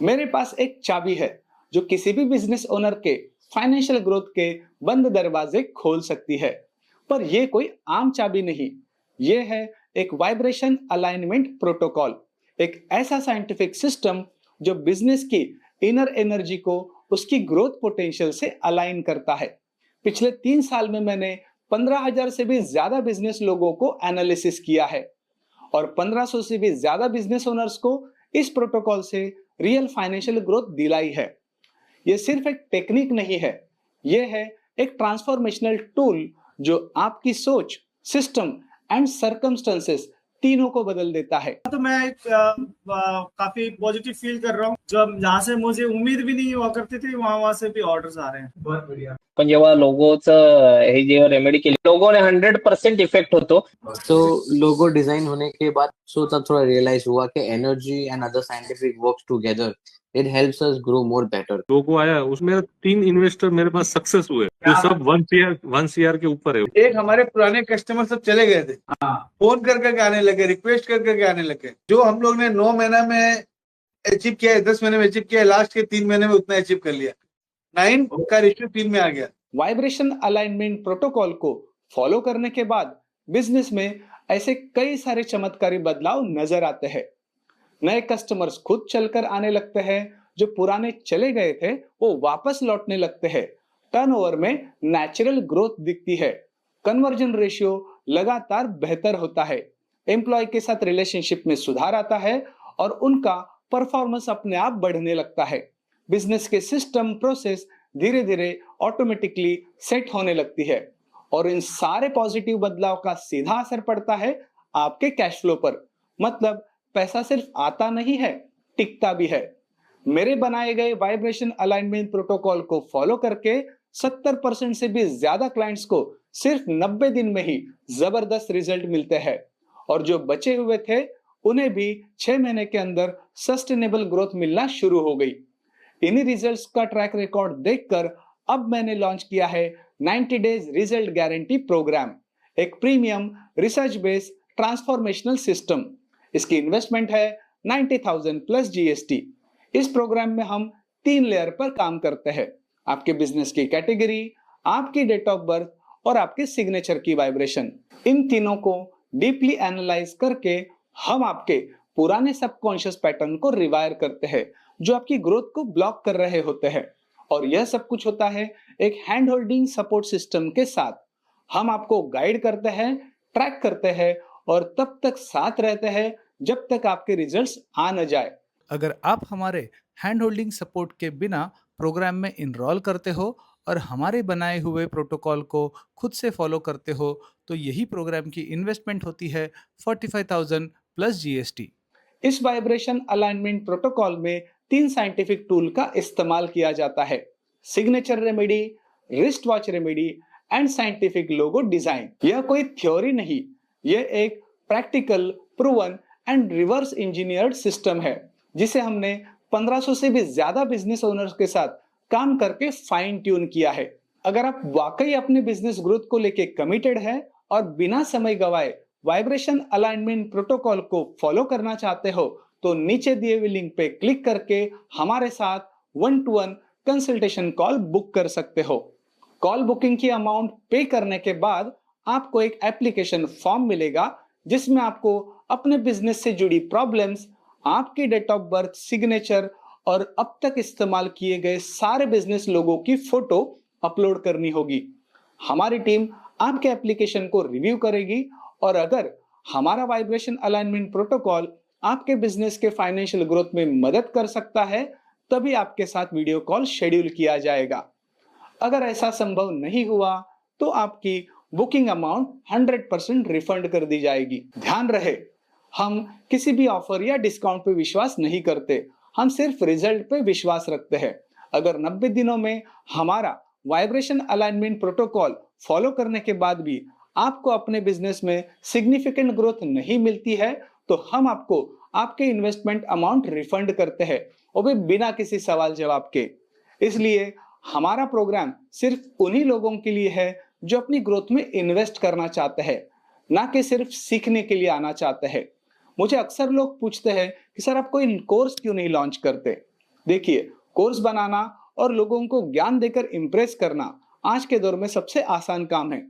मेरे पास एक चाबी है जो किसी भी बिजनेस ओनर के फाइनेंशियल ग्रोथ के बंद दरवाजे खोल सकती है। पर यह कोई आम चाबी नहीं, यह है एक वाइब्रेशन अलाइनमेंट प्रोटोकॉल, एक ऐसा साइंटिफिक सिस्टम जो बिजनेस की इनर एनर्जी को उसकी ग्रोथ पोटेंशियल से अलाइन करता है। पिछले 3 साल में मैंने 15,000 से भी ज्यादा बिजनेस लोगों को एनालिसिस किया है और 1500 से भी ज्यादा बिजनेस ओनर्स को इस प्रोटोकॉल से रियल फाइनेंशियल ग्रोथ दिलाई है। यह सिर्फ एक टेक्निक नहीं है, यह है एक ट्रांसफॉर्मेशनल टूल जो आपकी सोच, सिस्टम एंड सर्कमस्टेंसेस तीनों को बदल देता है। तो मैं काफी पॉजिटिव फील कर रहा हूँ। जब जहाँ से मुझे उम्मीद भी नहीं हुआ करती थी वहां से भी ऑर्डर्स आ रहे हैं। बहुत बढ़िया। पण जेव्हा लोगोचं हे जेव्हा रेमेडी केली लोगोने 100% इफेक्ट होतो. तो लोगो डिजाइन होने के बाद तब थोड़ा रियलाइज हुआ कि energy and other scientific works together, it helps us grow more better. Logo आया, उसमें 3 इन्वेस्टर मेरे पास सक्सेस हुए, तो सब 1 CR के ऊपर है। एक हमारे पुराने कस्टमर सब चले गए थे, फोन कर करके आने लगे, रिक्वेस्ट कर करके आने लगे। जो हम लोग ने 9 महीना में अचीव किया है, 10 महीने में अचीव किया है, लास्ट के 3 महीने में उतना अचीव कर लिया। 9 का रेशियो 3 में आ गया। वाइब्रेशन अलाइनमेंट प्रोटोकॉल को फॉलो करने के बाद बिजनेस में ऐसे कई सारे चमत्कारी बदलाव नजर आते हैं। नए कस्टमर्स खुद चलकर आने लगते हैं, जो पुराने चले गए थे वो वापस लौटने लगते हैं। टर्नओवर में नेचुरल ग्रोथ दिखती है, कन्वर्जन रेशियो लगातार बेहतर होता है, एम्प्लॉय के साथ रिलेशनशिप में सुधार आता है और उनका परफॉर्मेंस अपने आप बढ़ने लगता है। बिजनेस के सिस्टम, प्रोसेस धीरे धीरे ऑटोमेटिकली सेट होने लगती है और इन सारे पॉजिटिव बदलाव का सीधा असर पड़ता है आपके कैश फ्लो पर। मतलब पैसा सिर्फ आता नहीं है, टिकता भी है। मेरे बनाए गए वाइब्रेशन अलाइनमेंट प्रोटोकॉल को फॉलो करके 70% से भी ज्यादा क्लाइंट्स को सिर्फ 90 दिन में ही जबरदस्त रिजल्ट मिलते हैं और जो बचे हुए थे उन्हें भी 6 महीने के अंदर सस्टेनेबल ग्रोथ मिलना शुरू हो गई। इन्हीं रिजल्ट्स का ट्रैक रिकॉर्ड देखकर अब मैंने लॉन्च किया है 90 डेज रिजल्ट गारंटी प्रोग्राम, एक premium research based transformational system. इसकी इन्वेस्टमेंट है 90,000 प्लस जीएसटी। इस प्रोग्राम में हम 3 लेयर पर काम करते हैं, आपके बिजनेस की कैटेगरी, आपकी डेट ऑफ बर्थ और आपके सिग्नेचर की वाइब्रेशन। इन तीनों को डीपली एनालाइज करके हम आपके पुराने सबकॉन्शियस पैटर्न को रिवायर करते हैं जो आपकी ग्रोथ को ब्लॉक कर रहे होते हैं। और यह सब कुछ होता है एक हैंड होल्डिंग सपोर्ट सिस्टम के साथ। हम आपको गाइड करते हैं, ट्रैक करते हैं और तब तक साथ रहते हैं जब तक आपके रिजल्ट्स आ न जाए। अगर आप हमारे हैंड होल्डिंग सपोर्ट के बिना प्रोग्राम में इनरोल करते हो और हमारे बनाए हुए प्रोटोकॉल को खुद से फॉलो करते हो तो यही प्रोग्राम की इन्वेस्टमेंट होती है 45,000 प्लस जीएसटी। इस वाइब्रेशन अलाइनमेंट प्रोटोकॉल में 3 साइंटिफिक टूल का इस्तेमाल किया जाता है: signature remedy, wrist watch remedy and scientific logo design. यह कोई थ्योरी नहीं, यह एक practical, proven and reverse engineered system है जिसे हमने 1500 से भी ज्यादा बिजनेस ओनर्स के साथ काम करके फाइन ट्यून किया है। अगर आप वाकई अपने बिजनेस ग्रोथ को लेके कमिटेड है और बिना समय गवाए वाइब्रेशन अलाइनमेंट प्रोटोकॉल को फॉलो करना चाहते हो तो नीचे दिए हुए लिंक पे क्लिक करके हमारे साथ 1-to-1 कंसल्टेशन कॉल बुक कर सकते हो। कॉल बुकिंग की अमाउंट पे करने के बाद आपको एक एप्लीकेशन फॉर्म मिलेगा जिसमें आपको अपने बिजनेस से जुड़ी प्रॉब्लम्स, आपकी डेट ऑफ बर्थ, सिग्नेचर और अब तक इस्तेमाल किए गए सारे बिजनेस लोगों की फोटो अपलोड करनी होगी। हमारी टीम आपके एप्लीकेशन को रिव्यू करेगी और अगर हमारा वाइब्रेशन अलाइनमेंट प्रोटोकॉल आपके बिजनेस के फाइनेंशियल ग्रोथ में मदद कर सकता है तभी आपके साथ वीडियो कॉल शेड्यूल किया जाएगा। अगर ऐसा संभव नहीं हुआ तो आपकी बुकिंग अमाउंट 100% रिफंड कर दी जाएगी। ध्यान रहे, हम किसी भी ऑफर या डिस्काउंट पे विश्वास नहीं करते, हम सिर्फ रिजल्ट पे विश्वास रखते हैं। अगर 90 दिनों में हमारा वाइब्रेशन अलाइनमेंट प्रोटोकॉल फॉलो करने के बाद भी आपको अपने बिजनेस में सिग्निफिकेंट ग्रोथ नहीं मिलती है तो हम आपको आपके इन्वेस्टमेंट अमाउंट रिफंड करते हैं, वो भी बिना किसी सवाल जवाब के। इसलिए हमारा प्रोग्राम सिर्फ उन्हीं लोगों के लिए है जो अपनी ग्रोथ में इन्वेस्ट करना चाहते हैं, ना कि सिर्फ सीखने के लिए आना चाहते हैं। मुझे अक्सर लोग पूछते हैं कि सर आप कोई कोर्स क्यों नहीं लॉन्च करते। देखिए, कोर्स बनाना और लोगों को ज्ञान देकर इंप्रेस करना आज के दौर में सबसे आसान काम है।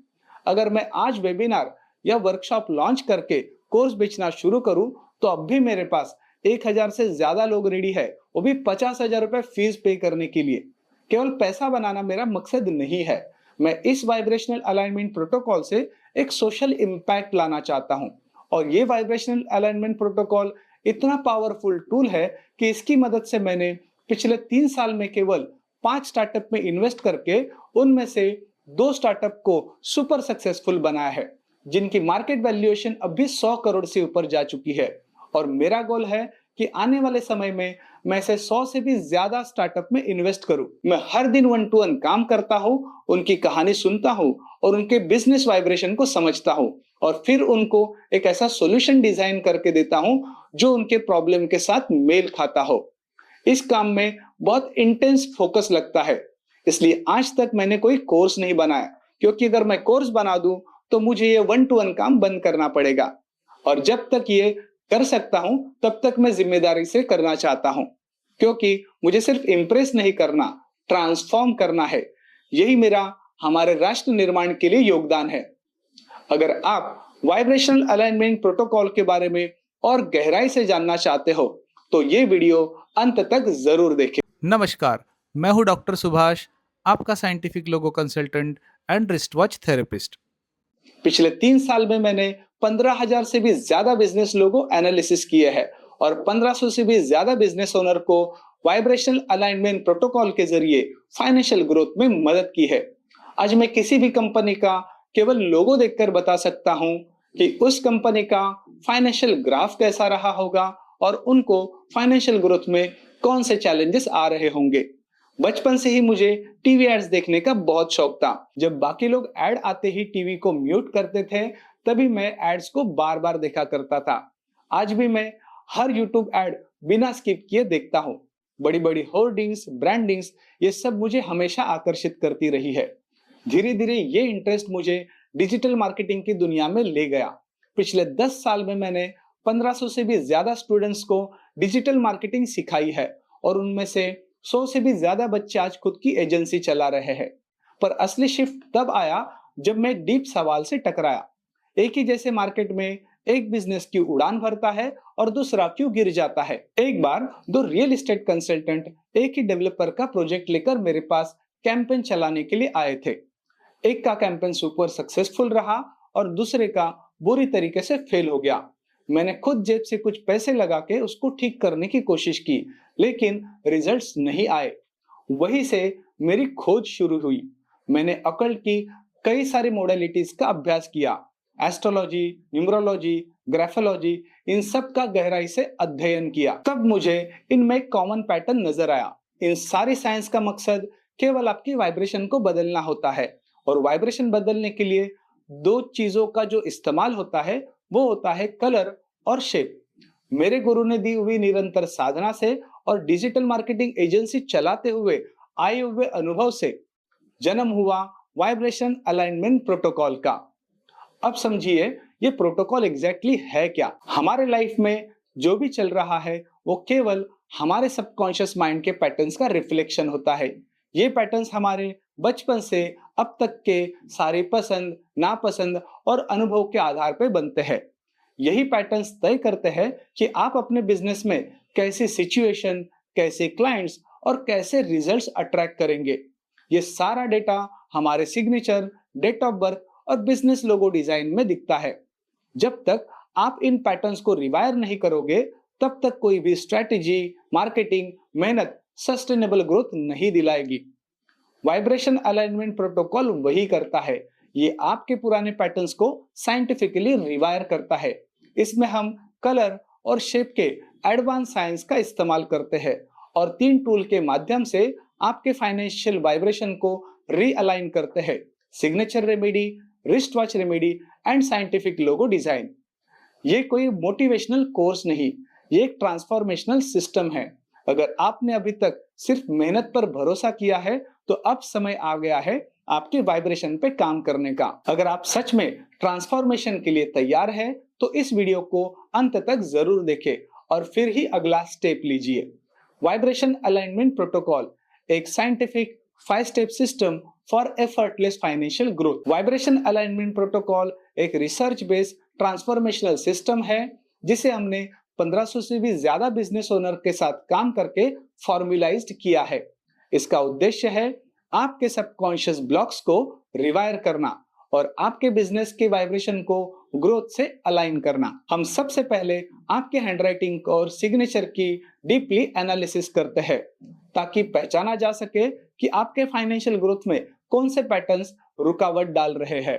अगर मैं आज वेबिनार या वर्कशॉप लॉन्च करके कोर्स बेचना शुरू करूं, तो अब भी मेरे पास 1000 से ज्यादा लोग रेडी है, वो भी 50,000 रुपए फीस पे करने के लिए। केवल पैसा बनाना मेरा मकसद नहीं है। मैं इस वाइब्रेशनल अलाइनमेंट प्रोटोकॉल से एक सोशल इम्पैक्ट लाना चाहता हूं, और ये वाइब्रेशनल अलाइनमेंट प्रोटोकॉल इतना पावरफुल टूल है कि इसकी मदद से मैंने पिछले 3 साल में केवल 5 स्टार्टअप में इन्वेस्ट करके उनमें से 2 स्टार्टअप को सुपर सक्सेसफुल बनाया है, जिनकी मार्केट वैल्यूएशन अभी 100 करोड़ से ऊपर जा चुकी है। और मेरा गोल है कि आने वाले समय में मैं ऐसे 100 से भी ज्यादा स्टार्टअप में इन्वेस्ट करूं। मैं हर दिन 1 to 1 काम करता हूं, उनकी कहानी सुनता हूं और उनके बिजनेस वाइब्रेशन को समझता हूं, और फिर उनको एक ऐसा सॉल्यूशन डिजाइन करके देता हूं जो उनके प्रॉब्लम के साथ मेल खाता हो। इस काम में बहुत इंटेंस फोकस लगता है, इसलिए आज तक मैंने कोई कोर्स नहीं बनाया, क्योंकि अगर मैं कोर्स बना दूं तो मुझे ये 1 to 1 काम बंद करना पड़ेगा, और जब तक ये कर सकता हूं तब तक मैं जिम्मेदारी से करना चाहता हूं, क्योंकि मुझे सिर्फ इंप्रेस नहीं करना, ट्रांसफॉर्म करना है। यही मेरा हमारे राष्ट्र निर्माण के लिए योगदान है। अगर आप वाइब्रेशनल अलाइनमेंट प्रोटोकॉल के बारे में और गहराई से जानना चाहते हो तो ये वीडियो अंत तक जरूर देखें। नमस्कार, मैं हूं डॉक्टर सुभाष, आपका scientific logo consultant and wrist watch therapist. पिछले 3 साल में मैंने 15,000 से भी ज्यादा बिजनेस लोगो एनालिसिस किए हैं और 1500 से भी ज्यादा बिजनेस ओनर को वाइब्रेशनल अलाइनमेंट प्रोटोकॉल के जरिए फाइनेंशियल ग्रोथ में मदद की है। आज मैं किसी भी कंपनी का केवल लोगो देखकर बता सकता हूं कि उस कंपनी का फाइनेंशियल ग्राफ कैसा रहा होगा और उनको फाइनेंशियल ग्रोथ में कौन से चैलेंजेस आ रहे होंगे। बचपन से ही मुझे टीवी एड्स देखने का बहुत शौक था। जब बाकी लोग एड आते ही टीवी को म्यूट करते थे, तभी मैं एड्स को बार बार देखा करता था। आज भी मैं हर यूट्यूब एड बिना स्किप किए देखता हूँ। बड़ी बड़ी होर्डिंग्स, ब्रांडिंग्स, ये सब मुझे हमेशा आकर्षित करती रही है। धीरे धीरे ये इंटरेस्ट मुझे डिजिटल मार्केटिंग की दुनिया में ले गया। पिछले 10 साल में मैंने 1500 से भी ज्यादा स्टूडेंट्स को डिजिटल मार्केटिंग सिखाई है, और उनमें से 100 से भी ज्यादा बच्चे आज खुद की एजेंसी चला रहे हैं। पर असली शिफ्ट तब आया जब मैं एक डीप सवाल से टकराया। एक ही जैसे मार्केट में एक बिजनेस क्यों उड़ान भरता है और दूसरा क्यों गिर जाता है। एक बार 2 रियल एस्टेट कंसल्टेंट एक ही डेवलपर का प्रोजेक्ट लेकर मेरे पास कैंपेन चलाने के लिए आए थे। एक का कैंपेन सुपर सक्सेसफुल रहा और दूसरे का बुरी तरीके से फेल हो गया। मैंने खुद जेब से कुछ पैसे लगा के उसको ठीक करने की कोशिश की, लेकिन रिजल्ट्स नहीं आए। वहीं से मेरी खोज शुरू हुई। मैंने अकल्ट की कई सारी मॉडलिटीज का अभ्यास किया। एस्ट्रोलॉजी, न्यूमरोलॉजी, ग्राफोलॉजी, इन सब का गहराई से अध्ययन किया। तब मुझे इनमें एक कॉमन पैटर्न नजर आया। इन सारी साइंस का मकसद केवल आपकी वाइब्रेशन को बदलना होता है, और वाइब्रेशन बदलने के लिए 2 चीजों का जो इस्तेमाल होता है वो होता है कलर और शेप। मेरे गुरु ने दी हुई निरंतर साधना से और डिजिटल मार्केटिंग एजेंसी चलाते हुए आए हुए अनुभव से जन्म हुआ वाइब्रेशन अलाइनमेंट प्रोटोकॉल का। अब समझिए ये प्रोटोकॉल एग्जैक्टली है क्या। हमारे लाइफ में जो भी चल रहा है वो केवल हमारे सबकॉन्शियस माइंड के पैटर्न्स का रिफ्लेक्शन होता है। ये पैटर्न्स हमारे बचपन से अब तक के सारे पसंद, नापसंद और अनुभव के आधार पर बनते हैं। यही पैटर्न्स तय करते हैं कि आप अपने बिजनेस में कैसे सिचुएशन, कैसे क्लाइंट्स और कैसे रिजल्ट्स अट्रैक्ट करेंगे। ये सारा डेटा हमारे सिग्नेचर, डेट ऑफ बर्थ और बिजनेस लोगो डिजाइन में दिखता है। जब तक आप इन पैटर्न्स को रिवायर नहीं करोगे, तब तक कोई भी स्ट्रेटेजी, मार्केटिंग, मेहनत सस्टेनेबल ग्रोथ नहीं दिलाएगी। वाइब्रेशन अलाइनमेंट प्रोटोकॉल वही करता है। ये आपके पुराने पैटर्न्स को साइंटिफिकली रिवायर करता है। इसमें हम कलर और शेप के एडवांस साइंस का इस्तेमाल करते हैं और 3 टूल के माध्यम से आपके फाइनेंशियल वाइब्रेशन को रीअलाइन करते हैं। Signature remedy, wrist watch remedy and scientific logo design. ये कोई मोटिवेशनल कोर्स नहीं, ये एक ट्रांसफॉर्मेशनल सिस्टम है। अगर आपने अभी तक सिर्फ मेहनत पर भरोसा किया है तो अब समय आ गया है आपके वाइब्रेशन पे काम करने का। अगर आप सच में ट्रांसफॉर्मेशन के लिए तैयार है तो इस वीडियो को अंत तक जरूर देखें और फिर ही अगला स्टेप लीजिए। वाइब्रेशन अलाइनमेंट प्रोटोकॉल एक scientific 5 step system for effortless financial growth. Vibration alignment protocol एक रिसर्च बेस्ड ट्रांसफॉर्मेशनल सिस्टम है जिसे हमने 1500 से भी ज्यादा बिजनेस ओनर के साथ काम करके फॉर्मुलाइज्ड किया है। इसका उद्देश्य है आपके सबकॉन्शियस ब्लॉक्स को रिवायर करना और आपके बिजनेस के वाइब्रेशन को ग्रोथ से अलाइन करना। हम सबसे पहले आपके हैंडराइटिंग और सिग्नेचर की डीपली एनालिसिस करते हैं ताकि पहचाना जा सके कि आपके फाइनेंशियल ग्रोथ में कौन से पैटर्न्स रुकावट डाल रहे हैं।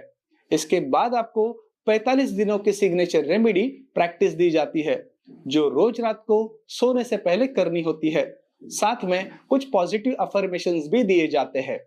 इसके बाद आपको 45 दिनों की सिग्नेचर रेमेडी प्रैक्टिस दी जाती है जो रोज रात को सोने से पहले करनी होती है। साथ में कुछ पॉजिटिव अफर्मेशंस भी दिए जाते हैं।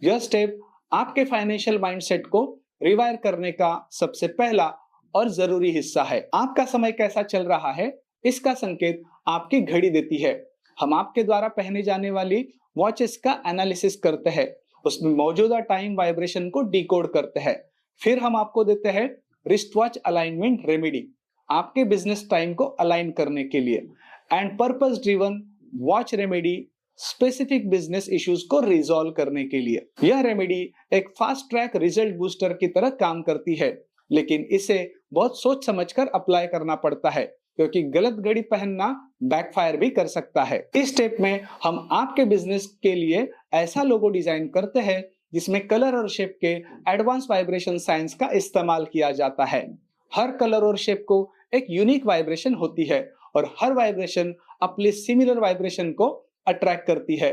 यह स्टेप आपके फाइनेंशियल माइंडसेट को रिवायर करने का सबसे पहला और जरूरी हिस्सा है। आपका समय कैसा चल रहा है इसका संकेत आपकी घड़ी देती है। हम आपके द्वारा पहने जाने वाली वॉचेस का एनालिसिस करते हैं, उसमें मौजूदा टाइम वाइब्रेशन को डिकोड करते हैं। फिर हम आपको देते हैं रिस्ट वॉच अलाइनमेंट रेमेडी आपके बिजनेस टाइम को अलाइन करने के लिए and purpose driven watch remedy specific business issues को रिजॉल्व करने के लिए। यह रेमेडी एक फास्ट ट्रैक रिजल्ट बूस्टर की तरह काम करती है, लेकिन इसे बहुत सोच समझकर अप्लाई करना पड़ता है क्योंकि गलत घड़ी पहनना बैकफायर भी कर सकता है। इस स्टेप में हम आपके बिजनेस के लिए ऐसा लोगो डिजाइन करते हैं जिसमें कलर और शेप के एडवांस वाइब्रेशन साइंस का इस्तेमाल किया जाता है। हर कलर और शेप को एक यूनिक वाइब्रेशन होती है और हर वाइब्रेशन अपने सिमिलर वाइब्रेशन को अट्रैक्ट करती है।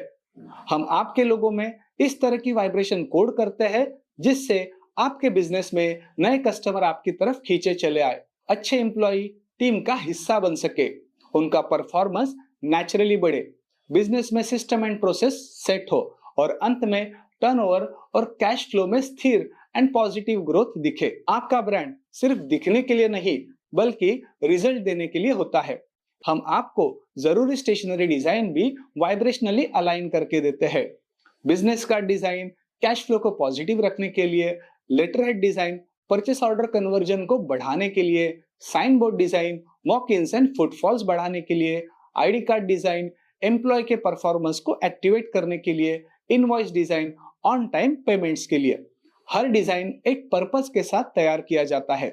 हम आपके लोगों में इस तरह की वाइब्रेशन कोड करते हैं जिससे आपके बिजनेस में नए कस्टमर आपकी तरफ खींचे चले आए, अच्छे एम्प्लॉय टीम का हिस्सा बन सके, उनका परफॉर्मेंस नेचुरली बढ़े, बिजनेस में सिस्टम एंड प्रोसेस सेट हो और अंत में टर्नओवर और कैश फ्लो में स्थिर एंड पॉजिटिव ग्रोथ दिखे। आपका ब्रांड सिर्फ दिखने के लिए नहीं बल्कि रिजल्ट देने के लिए होता है। हम आपको जरूरी स्टेशनरी डिजाइन भी वाइब्रेशनली अलाइन करके देते हैं। Business card design cash flow को पॉजिटिव रखने के लिए, letter head design purchase order conversion को बढ़ाने के लिए, sign board design walk ins and footfalls बढ़ाने के लिए, आईडी कार्ड डिजाइन एम्प्लॉय के परफॉर्मेंस को एक्टिवेट करने के लिए, invoice design on time payments के लिए। हर डिजाइन एक पर्पस के साथ तैयार किया जाता है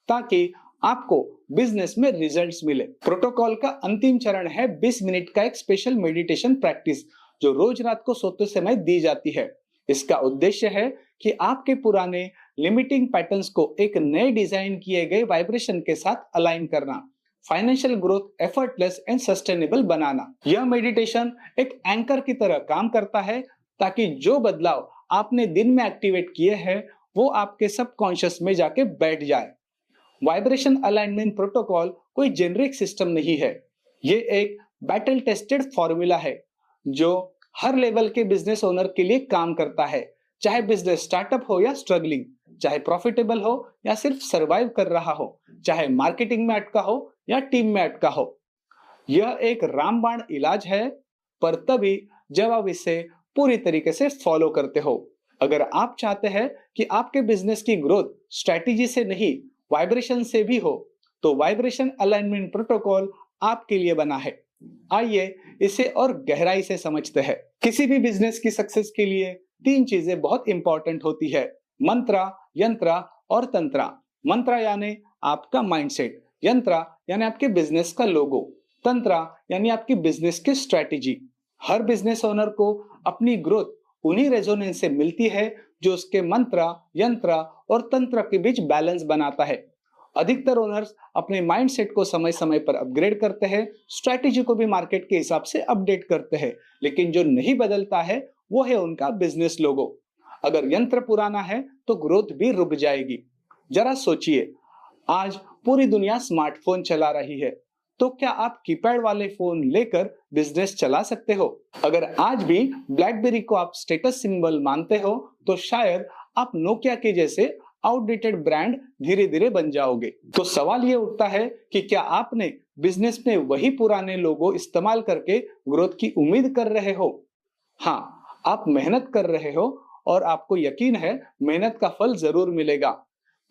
ताकि आपको बिजनेस में रिजल्ट्स मिले। प्रोटोकॉल का अंतिम चरण है 20 मिनट का एक स्पेशल मेडिटेशन प्रैक्टिस जो रोज रात को सोते समय दी जाती है। इसका उद्देश्य है कि आपके पुराने लिमिटिंग पैटर्न्स को एक नए डिजाइन किए गए वाइब्रेशन के साथ अलाइन करना, financial growth effortless and sustainable बनाना। यह मेडिटेशन एक एंकर की तरह काम करता है ताकि जो बदलाव आपने दिन में एक्टिवेट किए हैं वो आपके सबकॉन्शियस में जाके बैठ जाए। वाइब्रेशन अलाइनमेंट प्रोटोकॉल कोई जेनरिक सिस्टम नहीं है, ये एक बैटल टेस्टेड फॉर्मूला है जो हर लेवल के बिजनेस ओनर के लिए काम करता है, चाहे बिजनेस स्टार्टअप हो या स्ट्रगलिंग, चाहे प्रॉफिटेबल हो या सिर्फ सरवाइव कर रहा हो, चाहे मार्केटिंग में अटका हो या टीम में अटका हो। यह एक रामबाण इलाज है पर तभी जब आप इसे पूरी तरीके से फॉलो करते हो। अगर आप चाहते हैं कि आपके बिजनेस की ग्रोथ स्ट्रेटेजी से नहीं वाइब्रेशन से भी हो तो वाइब्रेशन अलाइनमेंट प्रोटोकॉल आपके लिए बना है। आइए इसे और गहराई से समझते हैं। किसी भी बिजनेस की सक्सेस के लिए 3 चीजें बहुत इंपॉर्टेंट होती है, मंत्रा, यंत्रा और तंत्रा। मंत्रा यानी आपका माइंडसेट, यंत्रा यानी आपके बिजनेस का लोगो, तंत्रा यानी आपकी बिजनेस की स्ट्रेटेजी। हर बिजनेस ओनर को अपनी ग्रोथ उन्हीं रेजोनेंस से मिलती है जो उसके मंत्रा, यंत्रा और तंत्र के बीच बैलेंस बनाता है। अधिकतर ओनर्स अपने माइंडसेट को समय समय पर अपग्रेड करते हैं, स्ट्रैटेजी को भी मार्केट के हिसाब से अपडेट करते हैं, लेकिन जो नहीं बदलता है वो है उनका बिजनेस लोगो। अगर यंत्र पुराना है तो ग्रोथ भी रुक जाएगी। जरा सोचिए, आज पूरी दुनिया स्मार्टफोन चला रही है तो क्या आप कीपैड वाले फोन लेकर बिजनेस चला सकते हो? अगर आज भी ब्लैकबेरी को आप स्टेटस सिंबल मानते हो तो शायद आप नोकिया के जैसे आउटडेटेड ब्रांड धीरे धीरे बन जाओगे। तो सवाल ये उठता है कि क्या आपने बिजनेस में वही पुराने लोगो इस्तेमाल करके ग्रोथ की उम्मीद कर रहे हो? हाँ, आप मेहनत कर रहे हो और आपको यकीन है मेहनत का फल जरूर मिलेगा।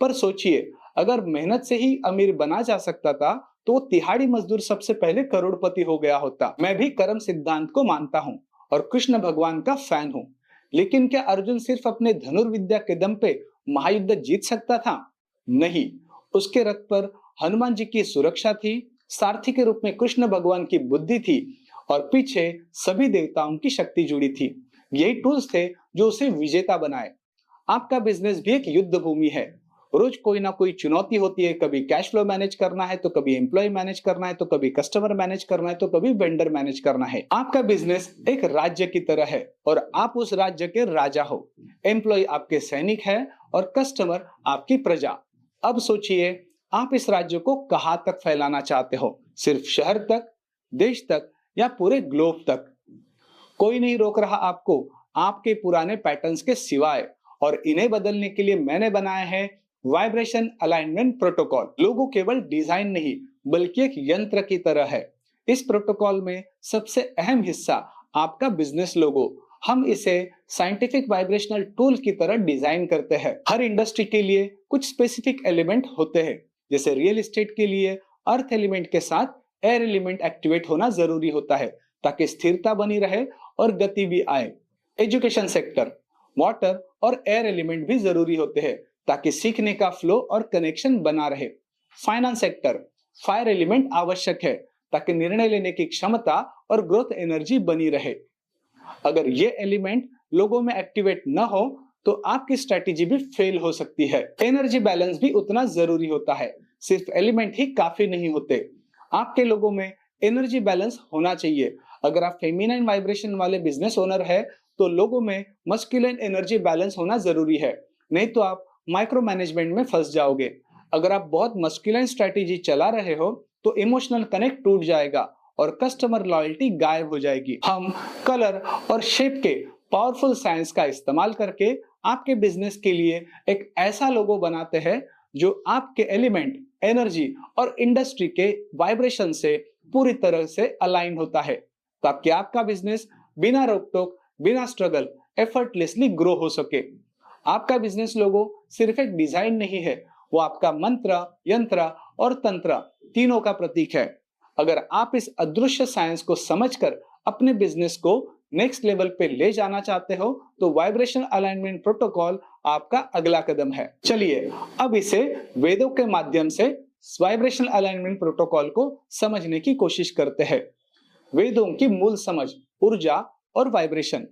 पर सोचिए, अगर मेहनत से ही अमीर बना जा सकता था तो वो तिहाड़ी मजदूर सबसे पहले करोड़पति हो गया होता। मैं भी कर्म सिद्धांत को मानता हूँ और कृष्ण भगवान का फैन हूँ, लेकिन क्या अर्जुन सिर्फ अपने धनुर्विद्या के दम पे महायुद्ध जीत सकता था? नहीं, उसके रथ पर हनुमान जी की सुरक्षा थी, सारथी के रूप में कृष्ण भगवान की बुद्धि थी और पीछे सभी देवताओं की शक्ति जुड़ी थी। यही टूल्स थे जो उसे विजेता बनाए। आपका बिजनेस भी एक युद्ध भूमि है। रोज कोई ना कोई चुनौती होती है, कभी कैश फ्लो मैनेज करना है तो कभी एम्प्लॉय मैनेज करना है तो कभी कस्टमर मैनेज करना है तो कभी वेंडर मैनेज करना है। आपका बिजनेस एक राज्य की तरह है और आप उस राज्य के राजा हो। एम्प्लॉय आपके सैनिक है और कस्टमर आपकी प्रजा। अब सोचिए, आप इस राज्य को कहां तक फैलाना चाहते हो? सिर्फ शहर तक, देश तक या पूरे ग्लोब तक? कोई नहीं रोक रहा आपको आपके पुराने पैटर्न्स के सिवाय, और इन्हें बदलने के लिए मैंने बनाया है वाइब्रेशन अलाइनमेंट प्रोटोकॉल। लोगो केवल डिजाइन नहीं बल्कि एक यंत्र की तरह है। इस प्रोटोकॉल में सबसे अहम हिस्सा आपका बिजनेस लोगो। हम इसे साइंटिफिक वाइब्रेशनल टूल की तरह डिजाइन करते हैं। हर इंडस्ट्री के लिए कुछ स्पेसिफिक एलिमेंट होते हैं। जैसे रियल एस्टेट के लिए अर्थ एलिमेंट के साथ एयर एलिमेंट एक्टिवेट होना जरूरी होता है ताकि स्थिरता बनी रहे और गति भी आए। एजुकेशन सेक्टर, वाटर और एयर एलिमेंट भी जरूरी होते हैं ताकि सीखने का फ्लो और कनेक्शन बना रहे। फाइनेंस सेक्टर, फायर एलिमेंट आवश्यक है ताकि निर्णय लेने की क्षमता और ग्रोथ एनर्जी बनी रहे। अगर ये एलिमेंट लोगों में एक्टिवेट न हो तो आपकी स्ट्रेटेजी भी फेल हो सकती है। एनर्जी बैलेंस भी उतना जरूरी होता है, सिर्फ एलिमेंट ही काफी नहीं होते। आपके लोगों में एनर्जी बैलेंस होना चाहिए। अगर आप फेमिनाइन वाइब्रेशन वाले बिजनेस ओनर है तो लोगों में मस्कुलिन एनर्जी बैलेंस होना जरूरी है, नहीं तो आप माइक्रो मैनेजमेंट में फंस जाओगे। अगर आप बहुत मस्कुलिन स्ट्रेटेजी चला रहे हो तो इमोशनल कनेक्ट टूट जाएगा और कस्टमर लॉयल्टी गायब हो जाएगी। हम कलर और शेप के पावरफुल साइंस का इस्तेमाल करके आपके बिजनेस के लिए एक ऐसा लोगो बनाते हैं जो आपके एलिमेंट, एनर्जी और इंडस्ट्री के वाइब्रेशन से पूरी तरह से अलाइन होता है ताकि आपका बिजनेस बिना रोक टोक, बिना स्ट्रगल, एफर्टलेसली ग्रो हो सके। आपका बिजनेस लोगो सिर्फ एक डिजाइन नहीं है, वो आपका मंत्र, यंत्र और तंत्र तीनों का प्रतीक है। अगर आप इस अदृश्य साइंस को समझकर अपने बिजनेस को नेक्स्ट लेवल पे ले जाना चाहते हो तो वाइब्रेशन अलाइनमेंट प्रोटोकॉल आपका अगला कदम है। चलिए अब इसे वेदों के माध्यम से वाइब्रेशन अलाइनमेंट प्रोटोकॉल को समझने की कोशिश करते हैं। वेदों की मूल समझ, ऊर्जा और वाइब्रेशन।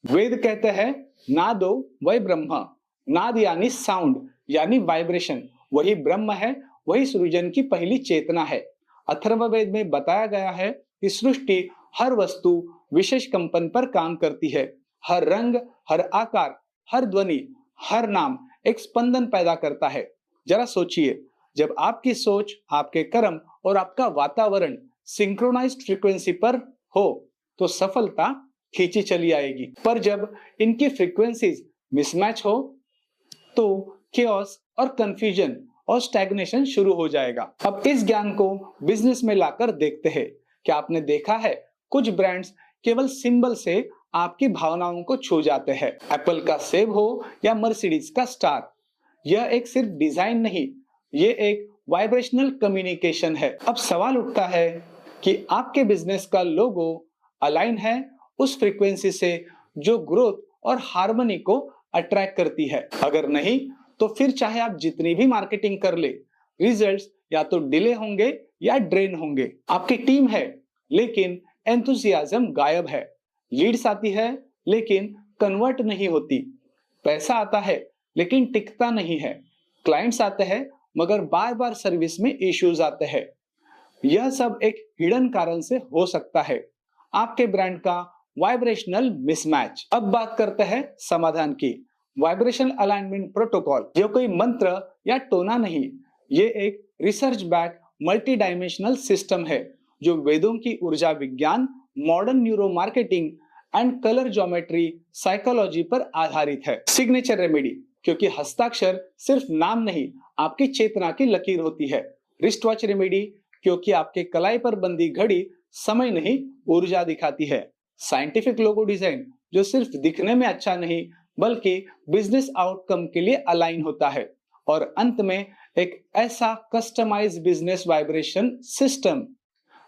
वेद कहते हैं नादो वही ब्रह्म। नाद यानी साउंड यानी वाइब्रेशन, वही ब्रह्म है, वही सृजन की पहली चेतना है। अथर्ववेद में बताया गया है कि सृष्टि हर वस्तु विशेष कंपन पर काम करती है। हर रंग, हर आकार, हर ध्वनि, हर नाम एक स्पंदन पैदा करता है। जरा सोचिए, जब आपकी सोच, आपके कर्म और आपका वातावरण सिंक्रोनाइज्ड फ्रीक्वेंसी पर हो तो सफलता खींची चली आएगी। पर जब इनकी फ्रीक्वेंसीज मिसमैच हो तो केओस और कंफ्यूजन और स्टैग्नेशन शुरू हो जाएगा। अब इस ज्ञान को बिजनेस में लाकर देखते हैं। क्या आपने देखा है कुछ ब्रांड्स केवल सिंबल से आपकी भावनाओं को छू जाते हैं? एप्पल का सेब हो या मर्सिडीज का स्टार, यह एक सिर्फ डिजाइन नहीं, ये एक वाइब्रेशनल कम्युनिकेशन है। अब सवाल उठता है कि आपके बिजनेस का लोगो अलाइन है उस फ्रीक्वेंसी से जो ग्रोथ और हार्मनी को अट्रैक्ट करती है। अगर नहीं तो फिर चाहे आप जितनी भी मार्केटिंग कर ले, रिजल्ट्स या तो डिले होंगे या ड्रेन होंगे। आपकी टीम है लेकिन एंथुसियाज्म गायब है। लीड्स आती है लेकिन कन्वर्ट नहीं होती। पैसा आता है लेकिन टिकता नहीं है। क्लाइंट्स आते हैं मगर बार बार सर्विस में इश्यूज आते हैं। यह सब एक हिडन कारण से हो सकता है, आपके ब्रांड का वाइब्रेशनल मिसमैच। अब बात करते हैं समाधान की। वाइब्रेशन अलाइनमेंट प्रोटोकॉल यह कोई मंत्र या टोना नहीं, ये एक research back multi dimensional system है जो वेदों की ऊर्जा विज्ञान, modern neuro marketing and colour geometry psychology पर आधारित है। सिग्नेचर रेमेडी, क्योंकि हस्ताक्षर सिर्फ नाम नहीं, आपकी चेतना की लकीर होती है। रिस्ट वॉच रेमेडी, क्योंकि आपके कलाई पर बंधी घड़ी समय नहीं ऊर्जा दिखाती है। साइंटिफिक लोगो डिजाइन, जो सिर्फ दिखने में अच्छा नहीं बल्कि बिजनेस आउटकम के लिए अलाइन होता है। और अंत में एक ऐसा कस्टमाइज बिजनेस वाइब्रेशन सिस्टम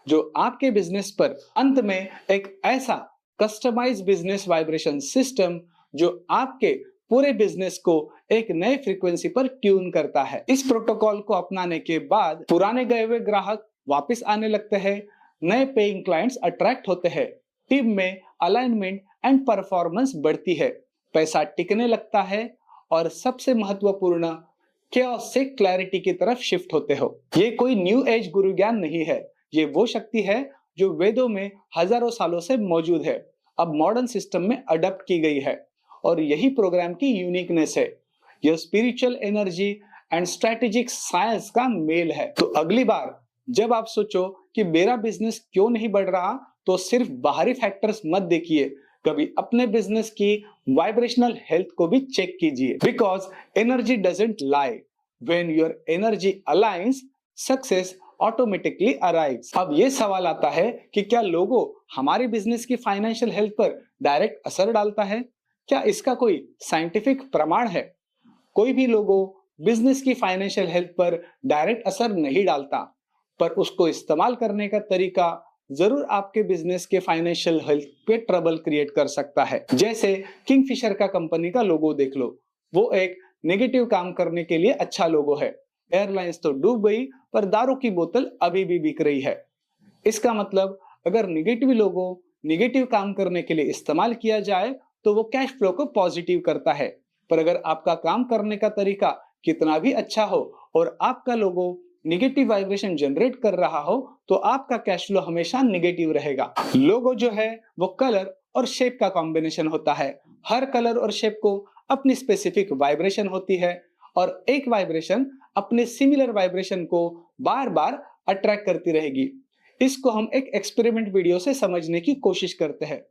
जो आपके बिजनेस पर अंत में एक ऐसा कस्टमाइज बिजनेस वाइब्रेशन सिस्टम जो आपके पूरे बिजनेस को एक नए फ्रीक्वेंसी पर ट्यून करता है। इस प्रोटोकॉल को अपनाने के बाद पुराने गए हुए ग्राहक वापस आने लगते हैं, नए पेइंग क्लाइंट्स अट्रैक्ट होते हैं, टीम में अलाइनमेंट एंड परफॉर्मेंस बढ़ती है, पैसा टिकने लगता है और सबसे महत्वपूर्ण chaos से क्लैरिटी की तरफ शिफ्ट होते हो। ये कोई न्यू एज गुरु ज्ञान नहीं है, ये वो शक्ति है जो वेदों में हजारों सालों से मौजूद है, अब मॉडर्न सिस्टम में अडॉप्ट की गई है और यही प्रोग्राम की यूनिकनेस है। यह spiritual energy and strategic science का मेल है। तो अगली बार जब आप सोचो कि मेरा बिजनेस क्यों नहीं बढ़ रहा, तो सिर्फ बाहरी फैक्टर्स मत देखिए, कभी अपने बिजनेस की वाइब्रेशनल हेल्थ को भी चेक कीजिए। Because energy doesn't lie, when your energy aligns success automatically arrives. अब ये सवाल आता है कि क्या लोगों हमारे बिजनेस की फाइनेंशियल हेल्थ पर डायरेक्ट असर डालता है? क्या इसका कोई साइंटिफिक प्रमाण है? कोई भी लोगों बिजनेस की फाइनेंशियल हेल्थ पर डायरेक्ट असर नहीं डालता, पर उसको इस्तेमाल करने का तरीका जरूर आपके बिजनेस के फाइनेंशियल हेल्थ पे ट्रबल क्रिएट कर सकता है। जैसे किंगफिशर का कंपनी का लोगो देख लो, वो एक नेगेटिव काम करने के लिए अच्छा लोगो है। एयरलाइंस तो डूब गई पर दारू की बोतल अभी भी बिक रही है। इसका मतलब अगर नेगेटिव लोगो नेगेटिव काम करने के लिए इस्तेमाल किया जाए तो वो कैश फ्लो को पॉजिटिव करता है, पर अगर आपका काम करने का तरीका कितना भी अच्छा हो और आपका लोगो नेगेटिव वाइब्रेशन जनरेट कर रहा हो तो आपका कैश फ्लो हमेशा नेगेटिव रहेगा। लोगो जो है वो कलर और शेप का कॉम्बिनेशन होता है। हर कलर और शेप को अपनी स्पेसिफिक वाइब्रेशन होती है और एक वाइब्रेशन अपने सिमिलर वाइब्रेशन को बार बार अट्रैक्ट करती रहेगी। इसको हम एक एक्सपेरिमेंट वीडियो से समझने की कोशिश करते हैं।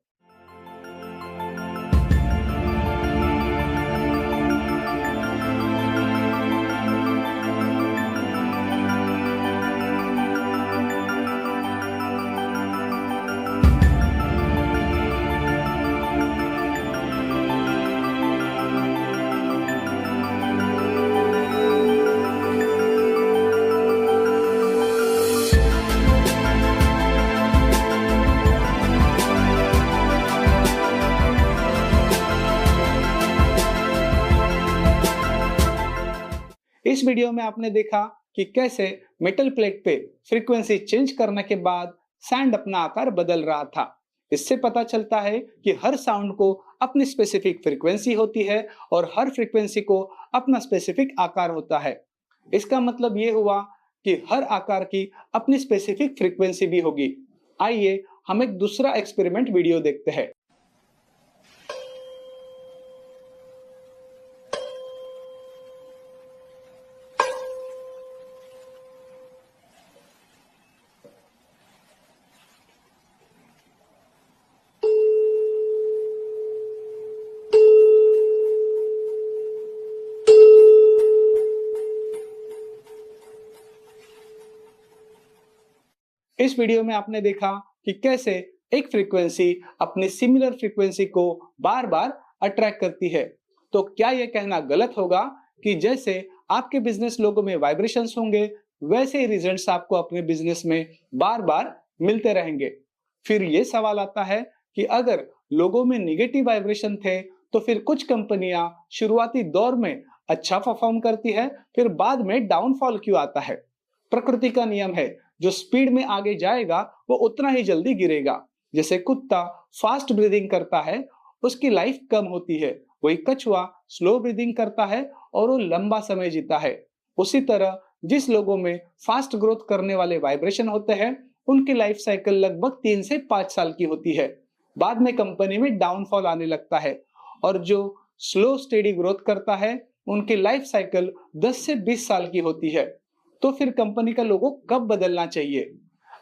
इस वीडियो में आपने देखा कि कैसे मेटल प्लेट पे फ्रीक्वेंसी चेंज करने के बाद सैंड अपना आकार बदल रहा था। इससे पता चलता है कि हर साउंड को अपनी स्पेसिफिक फ्रीक्वेंसी होती है और हर फ्रीक्वेंसी को अपना स्पेसिफिक आकार होता है। इसका मतलब ये हुआ कि हर आकार की अपनी स्पेसिफिक फ्रीक्वेंसी भी होगी। आइए हम एक दूसरा एक्सपेरिमेंट वीडियो देखते हैं। इस वीडियो में आपने देखा कि कैसे एक फ्रीक्वेंसी अपनी सिमिलर फ्रीक्वेंसी को बार बार अट्रैक्ट करती है। तो क्या यह कहना गलत होगा कि जैसे आपके बिजनेस लोगो में वाइब्रेशंस होंगे वैसे ही रिजल्ट्स आपको अपने बिजनेस में बार बार मिलते रहेंगे? फिर ये सवाल आता है कि अगर लोगों में निगेटिव वाइब्रेशन थे तो फिर कुछ कंपनियां शुरुआती दौर में अच्छा परफॉर्म करती है, फिर बाद में डाउनफॉल क्यों आता है? प्रकृति का नियम है, जो स्पीड में आगे जाएगा वो उतना ही जल्दी गिरेगा। जैसे कुत्ता फास्ट ब्रीदिंग करता है उसकी लाइफ कम होती है, वही कछुआ स्लो ब्रीदिंग करता है और वो लंबा समय जीता है। उसी तरह जिस लोगों में फास्ट ग्रोथ करने वाले वाइब्रेशन होते हैं उनकी लाइफ साइकिल लगभग 3 से 5 साल की होती है। बाद में कंपनी में डाउनफॉल आने लगता है और जो स्लो स्टेडी ग्रोथ करता है उनकी लाइफ साइकिल 10 से 20 साल की होती है। तो फिर कंपनी का लोगो कब बदलना चाहिए?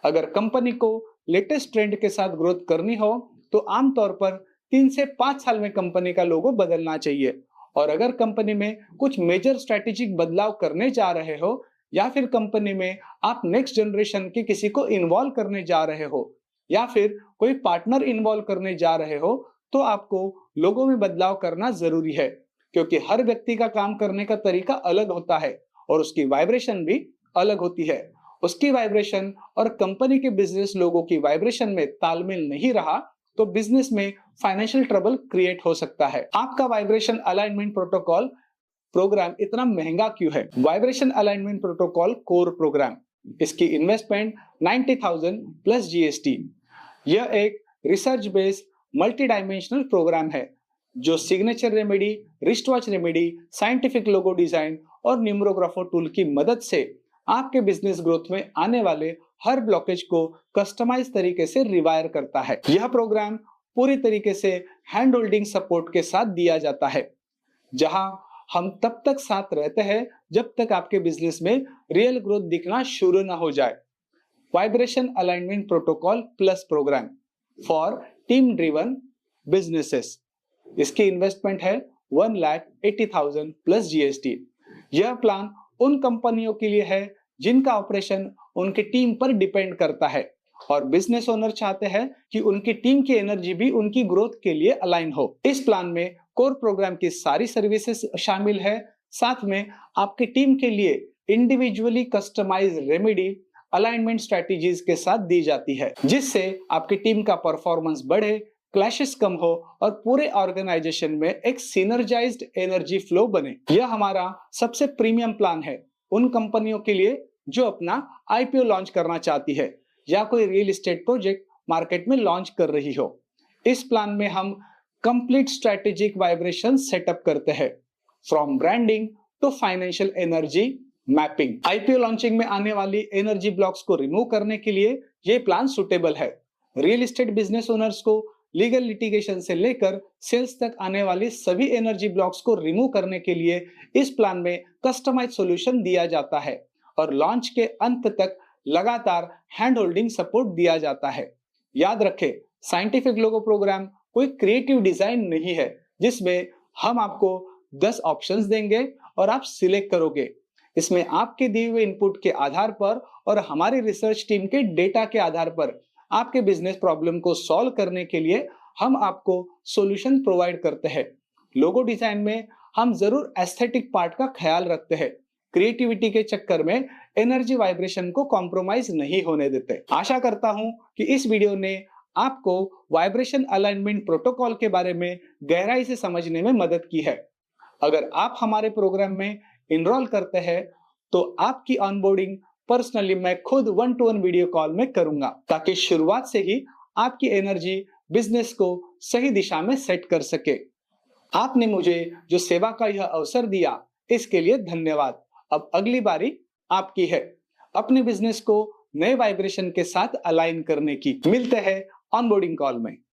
अगर कंपनी को लेटेस्ट ट्रेंड के साथ ग्रोथ करनी हो तो आमतौर पर 3 से 5 साल में कंपनी का लोगो बदलना चाहिए। और अगर कंपनी में कुछ मेजर स्ट्रेटेजिक बदलाव करने जा रहे हो या फिर कंपनी में आप नेक्स्ट जनरेशन के किसी को इन्वॉल्व करने जा रहे हो या फिर कोई पार्टनर इन्वॉल्व करने जा रहे हो तो आपको लोगो में बदलाव करना जरूरी है, क्योंकि हर व्यक्ति का काम करने का तरीका अलग होता है और उसकी वाइब्रेशन भी अलग होती है। उसकी वाइब्रेशन और कंपनी के बिजनेस लोगों की वाइब्रेशन में तालमेल नहीं रहा तो बिजनेस में फाइनेंशियल ट्रबल क्रिएट हो सकता है। आपका वाइब्रेशन अलाइनमेंट प्रोटोकॉल प्रोग्राम इतना महंगा क्यों है? Vibration alignment protocol core program, इसकी इन्वेस्टमेंट 90,000 प्लस जीएसटी। यह एक research based multi dimensional program है जो signature remedy, wrist watch remedy, scientific logo design और न्यूमरोग्राफो टूल की मदद से आपके बिजनेस ग्रोथ में आने वाले हर ब्लॉकेज को कस्टमाइज तरीके से रिवायर करता है। यह प्रोग्राम पूरी तरीके से हैंड होल्डिंग सपोर्ट के साथ दिया जाता है, जहां हम तब तक साथ रहते हैं जब तक आपके बिजनेस में रियल ग्रोथ दिखना शुरू ना हो जाए। Vibration alignment protocol plus program for team driven businesses, इसकी इन्वेस्टमेंट है 1,80,000 प्लस जीएसटी। यह प्लान उन कंपनियों के लिए है जिनका ऑपरेशन उनकी टीम पर डिपेंड करता है और बिजनेस ओनर चाहते हैं कि उनकी टीम की एनर्जी भी उनकी ग्रोथ के लिए अलाइन हो। इस प्लान में कोर प्रोग्राम की सारी सर्विसेज शामिल है, साथ में आपकी टीम के लिए individually customise remedy alignment strategies के साथ दी जाती है, जिससे आपकी टीम का परफॉर्मेंस बढ़े, क्लैशेस कम हो और पूरे ऑर्गेनाइजेशन में एक सिनर्जाइज्ड एनर्जी फ्लो बने। यह हमारा सबसे प्रीमियम प्लान है उन कंपनियों के लिए जो अपना आईपीओ लॉन्च करना चाहती है या कोई रियल एस्टेट प्रोजेक्ट मार्केट में लॉन्च कर रही हो। इस प्लान में हम कंप्लीट स्ट्रेटेजिक वाइब्रेशन सेटअप करते हैं, from branding to financial energy mapping. IPO launching में आने वाली एनर्जी ब्लॉक्स को रिमूव करने के लिए ये प्लान सुटेबल है। रियल एस्टेट बिजनेस ओनर्स को लीगल लिटिगेशन से लेकर सेल्स तक आने वाली सभी एनर्जी ब्लॉक्स को रिमूव करने के लिए इस प्लान में कस्टमाइज सॉल्यूशन दिया जाता है और लॉन्च के अंत तक लगातार हैंड होल्डिंग सपोर्ट दिया जाता है। याद रखें, साइंटिफिक लोगो प्रोग्राम कोई क्रिएटिव डिजाइन नहीं है जिसमें हम आपको 10 ऑप्शंस देंगे और आप सिलेक्ट करोगे। इसमें आपके दिए हुए इनपुट के आधार पर और हमारी रिसर्च टीम के डेटा के आधार पर आपके बिजनेस प्रॉब्लम को सॉल्व करने के लिए हम आपको सॉल्यूशन प्रोवाइड करते हैं। लोगो डिजाइन में हम जरूर एस्थेटिक पार्ट का ख्याल रखते हैं, क्रिएटिविटी के चक्कर में एनर्जी वाइब्रेशन को कॉम्प्रोमाइज नहीं होने देते। आशा करता हूं कि इस वीडियो ने आपको वाइब्रेशन अलाइनमेंट प्रोटोकॉल के बारे में गहराई से समझने में मदद की है। अगर आप हमारे प्रोग्राम में इनरोल करते हैं तो आपकी ऑनबोर्डिंग पर्सनली मैं खुद 1-to-1 वीडियो कॉल में करूंगा, ताकि शुरुआत से ही आपकी एनर्जी बिजनेस को सही दिशा में सेट कर सके। आपने मुझे जो सेवा का यह अवसर दिया इसके लिए धन्यवाद। अब अगली बारी आपकी है अपने बिजनेस को नए वाइब्रेशन के साथ अलाइन करने की। मिलते हैं ऑनबोर्डिंग कॉल में।